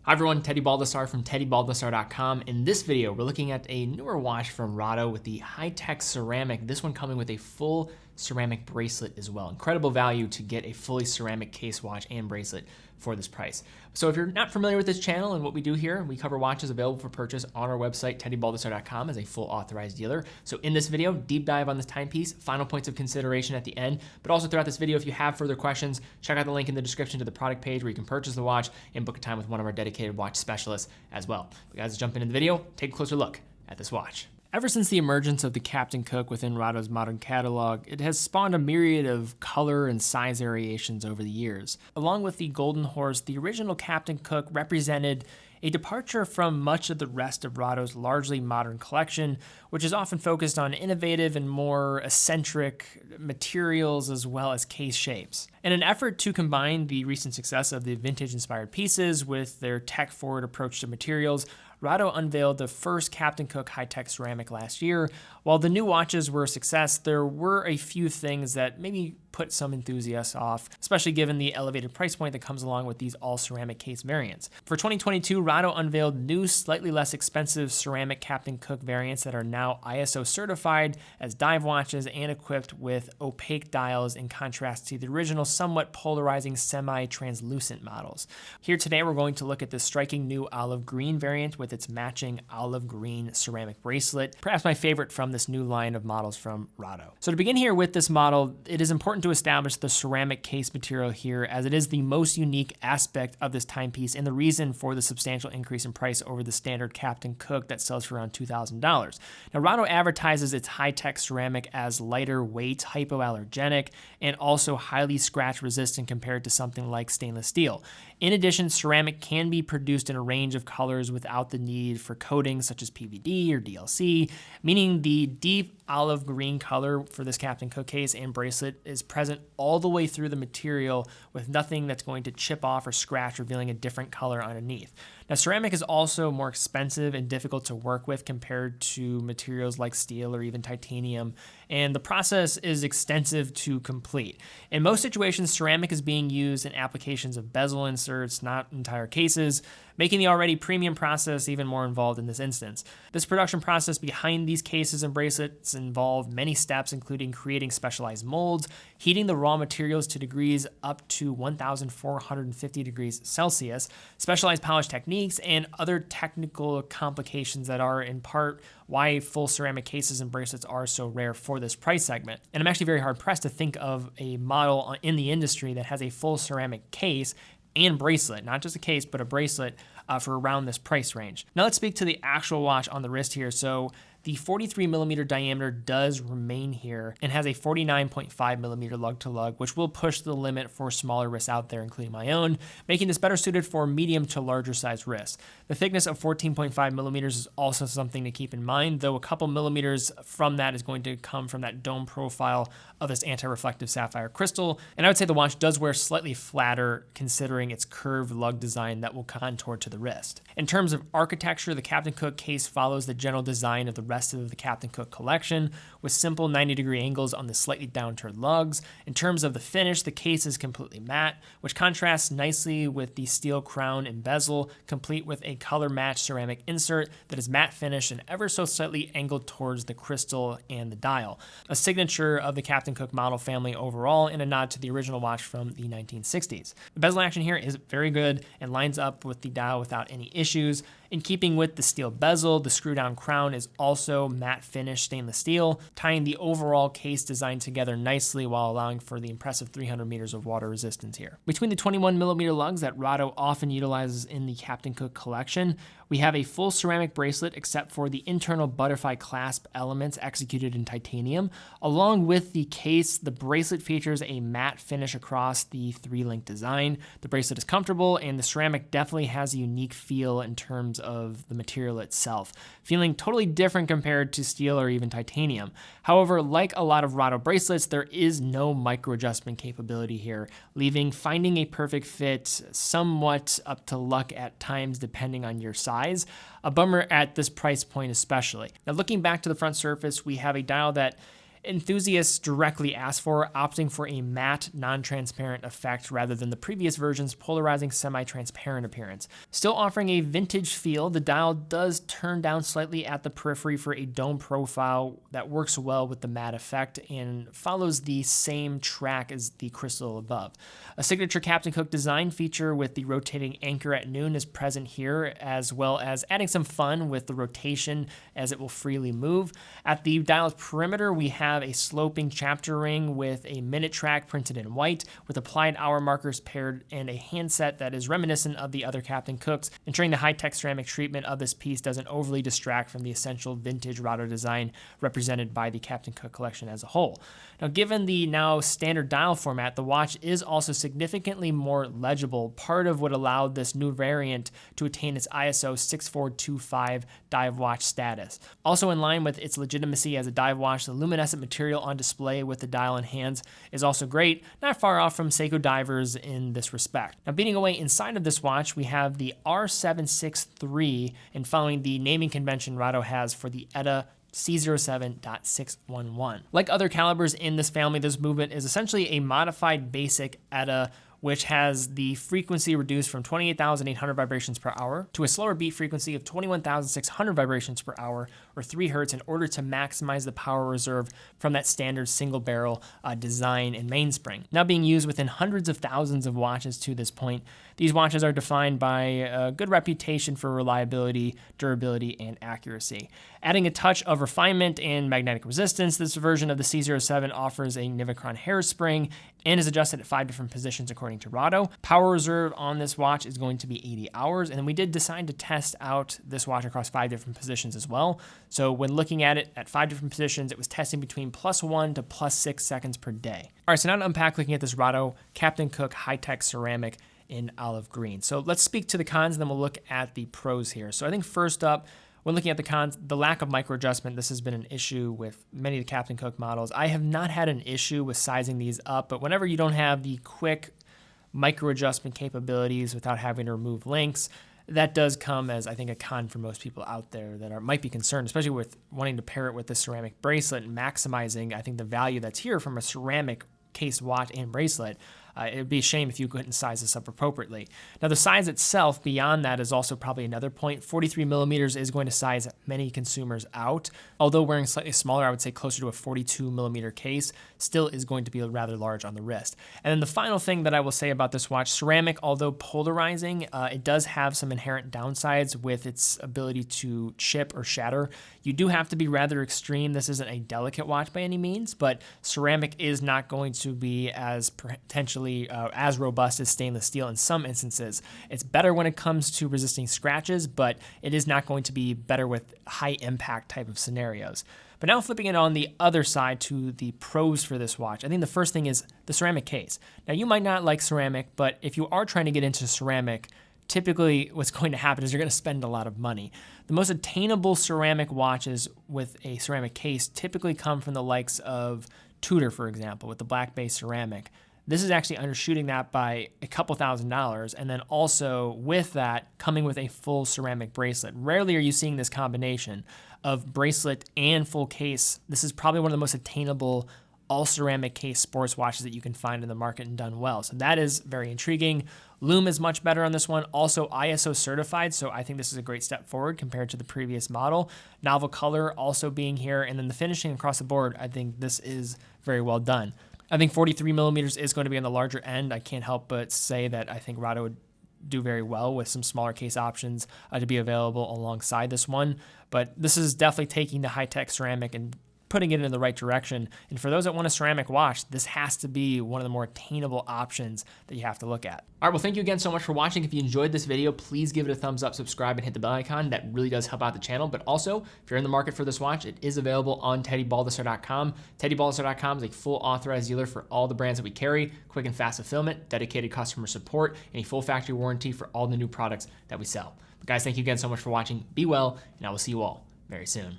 Hi everyone, Teddy Baldassarre from teddybaldassarre.com. In this video, we're looking at a newer watch from Rado with the high-tech ceramic, this one coming with a full ceramic bracelet as well. Incredible value to get a fully ceramic case watch and bracelet for this price. So if you're not familiar with this channel and what we do here, we cover watches available for purchase on our website, teddybaldassarre.com, as a full authorized dealer. So in this video, deep dive on this timepiece, final points of consideration at the end, but also throughout this video, if you have further questions, check out the link in the description to the product page where you can purchase the watch and book a time with one of our dedicated watch specialists as well. But guys, let's jump into the video, take a closer look at this watch. Ever since the emergence of the Captain Cook within Rado's modern catalog, it has spawned a myriad of color and size variations over the years. Along with the Golden Horse, the original Captain Cook represented a departure from much of the rest of Rado's largely modern collection, which is often focused on innovative and more eccentric materials as well as case shapes. In an effort to combine the recent success of the vintage-inspired pieces with their tech-forward approach to materials, Rado unveiled the first Captain Cook high-tech ceramic last year. While the new watches were a success, there were a few things that maybe put some enthusiasts off, especially given the elevated price point that comes along with these all-ceramic case variants. For 2022, Rado unveiled new, slightly less expensive ceramic Captain Cook variants that are now ISO certified as dive watches and equipped with opaque dials in contrast to the original somewhat polarizing semi-translucent models. Here today, we're going to look at the striking new olive green variant with its matching olive green ceramic bracelet, perhaps my favorite from this new line of models from Rado. So to begin here with this model, it is important to establish the ceramic case material here, as it is the most unique aspect of this timepiece and the reason for the substantial increase in price over the standard Captain Cook that sells for around $2,000. Now, Rado advertises its high-tech ceramic as lighter weight, hypoallergenic, and also highly scratch resistant compared to something like stainless steel. In addition, ceramic can be produced in a range of colors without the need for coatings such as PVD or DLC, meaning the deep olive green color for this Captain Cook case and bracelet is present all the way through the material with nothing that's going to chip off or scratch, revealing a different color underneath. Now, ceramic is also more expensive and difficult to work with compared to materials like steel or even titanium, and the process is extensive to complete. In most situations, ceramic is being used in applications of bezel inserts, not entire cases, making the already premium process even more involved in this instance. This production process behind these cases and bracelets involve many steps, including creating specialized molds, heating the raw materials to degrees up to 1,450 degrees Celsius, specialized polish techniques, and other technical complications that are in part why full ceramic cases and bracelets are so rare for this price segment. And I'm actually very hard pressed to think of a model in the industry that has a full ceramic case and bracelet, not just a case, but a bracelet for around this price range. Now let's speak to the actual watch on the wrist here. So the 43 millimeter diameter does remain here and has a 49.5 millimeter lug to lug, which will push the limit for smaller wrists out there, including my own, making this better suited for medium to larger size wrists. The thickness of 14.5 millimeters is also something to keep in mind, though a couple millimeters from that is going to come from that dome profile of this anti-reflective sapphire crystal. And I would say the watch does wear slightly flatter considering its curved lug design that will contour to the wrist. In terms of architecture, the Captain Cook case follows the general design of the rest of the Captain Cook collection with simple 90-degree angles on the slightly downturned lugs. In terms of the finish, the case is completely matte, which contrasts nicely with the steel crown and bezel, complete with a color-matched ceramic insert that is matte finish and ever so slightly angled towards the crystal and the dial, a signature of the Captain Cook model family overall and a nod to the original watch from the 1960s. The bezel action here is very good and lines up with the dial without any issues. In keeping with the steel bezel, the screw-down crown is also matte finish stainless steel, tying the overall case design together nicely while allowing for the impressive 300 meters of water resistance here. Between the 21 millimeter lugs that Rado often utilizes in the Captain Cook collection, we have a full ceramic bracelet except for the internal butterfly clasp elements executed in titanium. Along with the case, the bracelet features a matte finish across the 3-link design. The bracelet is comfortable and the ceramic definitely has a unique feel in terms of the material itself, feeling totally different compared to steel or even titanium. However, like a lot of Rado bracelets, there is no micro adjustment capability here, leaving finding a perfect fit somewhat up to luck at times depending on your size. A bummer at this price point especially. Now looking back to the front surface, we have a dial that enthusiasts directly asked for, opting for a matte, non-transparent effect rather than the previous version's polarizing semi-transparent appearance. Still offering a vintage feel, the dial does turn down slightly at the periphery for a dome profile that works well with the matte effect and follows the same track as the crystal above. A signature Captain Cook design feature with the rotating anchor at noon is present here, as well as adding some fun with the rotation as it will freely move. At the dial's perimeter, we have a sloping chapter ring with a minute track printed in white, with applied hour markers paired and a handset that is reminiscent of the other Captain Cooks, ensuring the high-tech ceramic treatment of this piece doesn't overly distract from the essential vintage Rado design represented by the Captain Cook collection as a whole. Now, given the now standard dial format, the watch is also significantly more legible, part of what allowed this new variant to attain its ISO 6425 dive watch status. Also in line with its legitimacy as a dive watch, the luminescent material on display with the dial in hands is also great, not far off from Seiko divers in this respect. Now, beating away inside of this watch, we have the R763, and following the naming convention Rado has for the ETA C07.611. Like other calibers in this family, this movement is essentially a modified basic ETA, which has the frequency reduced from 28,800 vibrations per hour to a slower beat frequency of 21,600 vibrations per hour, or 3 Hertz, in order to maximize the power reserve from that standard single barrel design and mainspring. Now being used within hundreds of thousands of watches to this point, these watches are defined by a good reputation for reliability, durability, and accuracy. Adding a touch of refinement and magnetic resistance, this version of the C07 offers a Nivicron hairspring and is adjusted at 5 different positions according to Rado. Power reserve on this watch is going to be 80 hours, and then we did decide to test out this watch across 5 different positions as well. So when looking at it at 5 different positions, it was testing between +1 to +6 seconds per day. All right, so now to unpack looking at this Rado Captain Cook high-tech ceramic in olive green. So let's speak to the cons, and then we'll look at the pros here. So I think first up, when looking at the cons, the lack of micro adjustment, this has been an issue with many of the Captain Cook models. I have not had an issue with sizing these up, but whenever you don't have the quick micro adjustment capabilities without having to remove links, that does come as, I think, a con for most people out there that might be concerned, especially with wanting to pair it with the ceramic bracelet and maximizing, I think, the value that's here from a ceramic case watch and bracelet. It would be a shame if you couldn't size this up appropriately. Now, the size itself, beyond that, is also probably another point. 43 millimeters is going to size many consumers out. Although wearing slightly smaller, I would say closer to a 42 millimeter case, still is going to be rather large on the wrist. And then the final thing that I will say about this watch, ceramic, although polarizing, it does have some inherent downsides with its ability to chip or shatter. You do have to be rather extreme. This isn't a delicate watch by any means, but ceramic is not going to be as potentially as robust as stainless steel in some instances. It's better when it comes to resisting scratches, but it is not going to be better with high impact type of scenarios. But now flipping it on the other side to the pros for this watch, I think the first thing is the ceramic case. Now, you might not like ceramic, but if you are trying to get into ceramic, typically what's going to happen is you're going to spend a lot of money. The most attainable ceramic watches with a ceramic case typically come from the likes of Tudor, for example, with the black base ceramic. This is actually undershooting that by a couple $1,000s, and then also with that coming with a full ceramic bracelet. Rarely are you seeing this combination of bracelet and full case. This is probably one of the most attainable all ceramic case sports watches that you can find in the market and done well. So that is very intriguing. Lume is much better on this one, also ISO certified, so I think this is a great step forward compared to the previous model. Novel color also being here, and then the finishing across the board, I think this is very well done. I think 43 millimeters is going to be on the larger end. I can't help but say that I think Rado would do very well with some smaller case options to be available alongside this one. But this is definitely taking the high-tech ceramic and putting it in the right direction. And for those that want a ceramic watch, this has to be one of the more attainable options that you have to look at. All right, well, thank you again so much for watching. If you enjoyed this video, please give it a thumbs up, subscribe, and hit the bell icon. That really does help out the channel. But also, if you're in the market for this watch, it is available on TeddyBaldassarre.com. TeddyBaldassarre.com is a full authorized dealer for all the brands that we carry, quick and fast fulfillment, dedicated customer support, and a full factory warranty for all the new products that we sell. But guys, thank you again so much for watching. Be well, and I will see you all very soon.